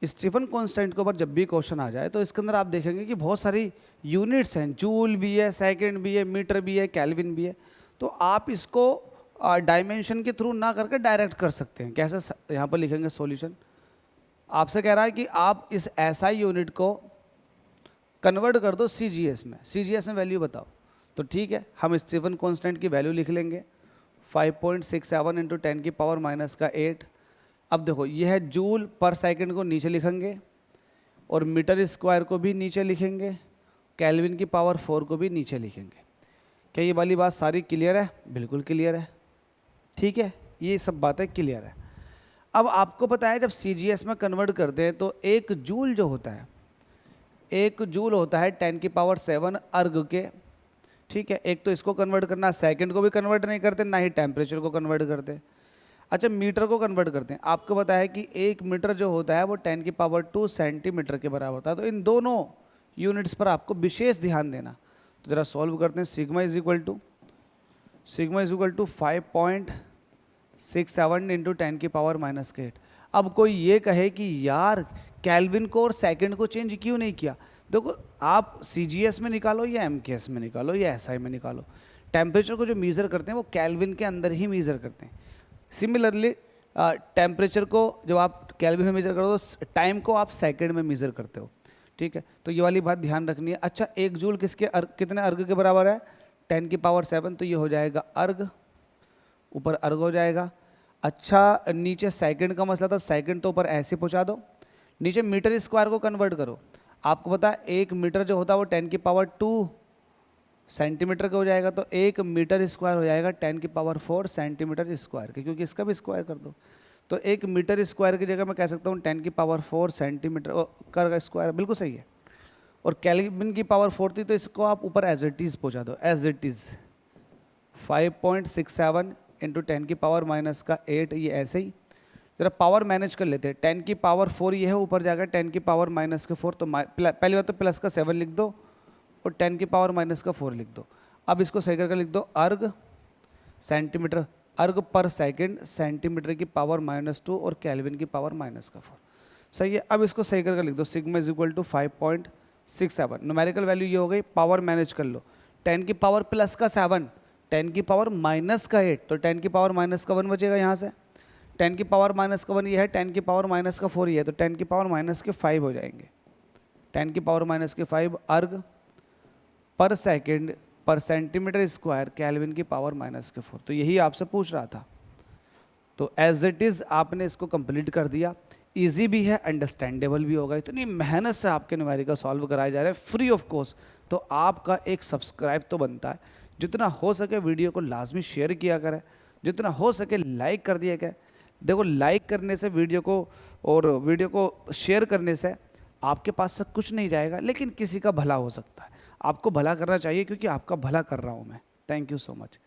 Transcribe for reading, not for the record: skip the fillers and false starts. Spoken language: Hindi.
स्टीफन कांस्टेंट के ऊपर जब भी क्वेश्चन आ जाए तो इसके अंदर आप देखेंगे कि बहुत सारी यूनिट्स हैं, जूल भी है, सेकंड भी है, मीटर भी है, केल्विन भी है। तो आप इसको डायमेंशन के थ्रू ना करके डायरेक्ट कर सकते हैं। कैसे? यहाँ पर लिखेंगे सॉल्यूशन। आपसे कह रहा है कि आप इस एसआई यूनिट को कन्वर्ट कर दो सीजीएस में, सीजीएस में वैल्यू बताओ। तो ठीक है, हम स्टीफन कांस्टेंट की वैल्यू लिख लेंगे 5.67 इंटू 10 की पावर माइनस का 8। अब देखो यह है जूल पर सेकंड को नीचे लिखेंगे और मीटर स्क्वायर को भी नीचे लिखेंगे, केल्विन की पावर 4 को भी नीचे लिखेंगे। क्या ये वाली बात सारी क्लियर है? बिल्कुल क्लियर है। ठीक है, ये सब बातें क्लियर है। अब आपको पता है जब सीजीएस में कन्वर्ट करते हैं तो एक जूल जो होता है, एक जूल होता है 10 की पावर 7 अर्ग के। ठीक है, एक तो इसको कन्वर्ट करना, सेकंड को भी कन्वर्ट नहीं करते, ना ही टेम्परेचर को कन्वर्ट करते। अच्छा, मीटर को कन्वर्ट करते हैं। आपको पता है कि एक मीटर जो होता है वो 10 की पावर 2 सेंटीमीटर के बराबर होता है। तो इन दोनों यूनिट्स पर आपको विशेष ध्यान देना। तो जरा सॉल्व करते हैं। Sigma is equal to 5.67 into 10 की पावर माइनस के 8। अब कोई ये कहे कि यार केल्विन को और सेकंड को चेंज क्यों नहीं किया? देखो, आप सीजीएस में निकालो या एमकेएस में निकालो या एसआई में निकालो, टेम्परेचर को जो मीज़र करते हैं वो केल्विन के अंदर ही मीज़र करते हैं। सिमिलरली टेम्परेचर को जब आप केल्विन में मेजर करो तो टाइम को आप सेकंड में मेजर करते हो। ठीक है, तो ये वाली बात ध्यान रखनी है। अच्छा, एक जूल कितने अर्ग के बराबर है? 10 की पावर 7। तो ये हो जाएगा अर्ग, ऊपर अर्ग हो जाएगा। अच्छा, नीचे सेकंड का मसला था, सेकंड तो ऊपर ऐसे पहुंचा दो। नीचे मीटर स्क्वायर को कन्वर्ट करो। आपको पता है एक मीटर जो होता है वो 10 की पावर 2 सेंटीमीटर का हो जाएगा। तो एक मीटर स्क्वायर हो जाएगा 10 की पावर 4 सेंटीमीटर स्क्वायर के, क्योंकि इसका भी स्क्वायर कर दो। तो एक मीटर स्क्वायर की जगह मैं कह सकता हूँ 10 की पावर 4 सेंटीमीटर का स्क्वायर। बिल्कुल सही है। और केल्विन की पावर 4 थी तो इसको आप ऊपर एज इट इज पहुँचा दो, एज इट इज 5.67 इंटू 10 की पावर माइनस का 8। ये ऐसे ही जरा पावर मैनेज कर लेते हैं। 10 की पावर 4 ये है, ऊपर जाकर 10 की पावर माइनस का 4। तो पहली बात तो प्लस का 7 लिख दो और 10 की पावर माइनस का 4 लिख दो। अब इसको सही करके लिख दो अर्ग सेंटीमीटर, अर्ग पर सेकंड सेंटीमीटर की पावर -2 और केल्विन की पावर माइनस का 4। सही है। अब इसको सही करके लिख दो sigma is equal to 5.67। Numerical value ये हो गई। पावर मैनेज कर लो, 10 की पावर प्लस का 7, 10 की पावर माइनस का 8। तो 10 की पावर माइनस का 1 बचेगा यहाँ से। 10 की पावर माइनस का 1 ये है, 10 की पावर माइनस का 4 ये है। तो 10 की पावर माइनस के 5 हो जाएंगे। 10 की पावर माइनस के 5 अर्ग पर सेकंड पर सेंटीमीटर स्क्वायर केल्विन की पावर माइनस के 4। तो यही आपसे पूछ रहा था। तो एज इट इज आपने इसको कंप्लीट कर दिया। इजी भी है, अंडरस्टैंडेबल भी होगा। इतनी मेहनत से आपके न्यूमेरिकल सॉल्व कराए जा रहे हैं फ्री ऑफ कॉस्ट। तो आपका एक सब्सक्राइब तो बनता है। जितना हो सके वीडियो को लाजमी शेयर किया करें, जितना हो सके लाइक कर दिया करें। देखो, लाइक करने से वीडियो को और वीडियो को शेयर करने से आपके पास से कुछ नहीं जाएगा, लेकिन किसी का भला हो सकता है। आपको भला करना चाहिए क्योंकि आपका भला कर रहा हूँ मैं। Thank you so much.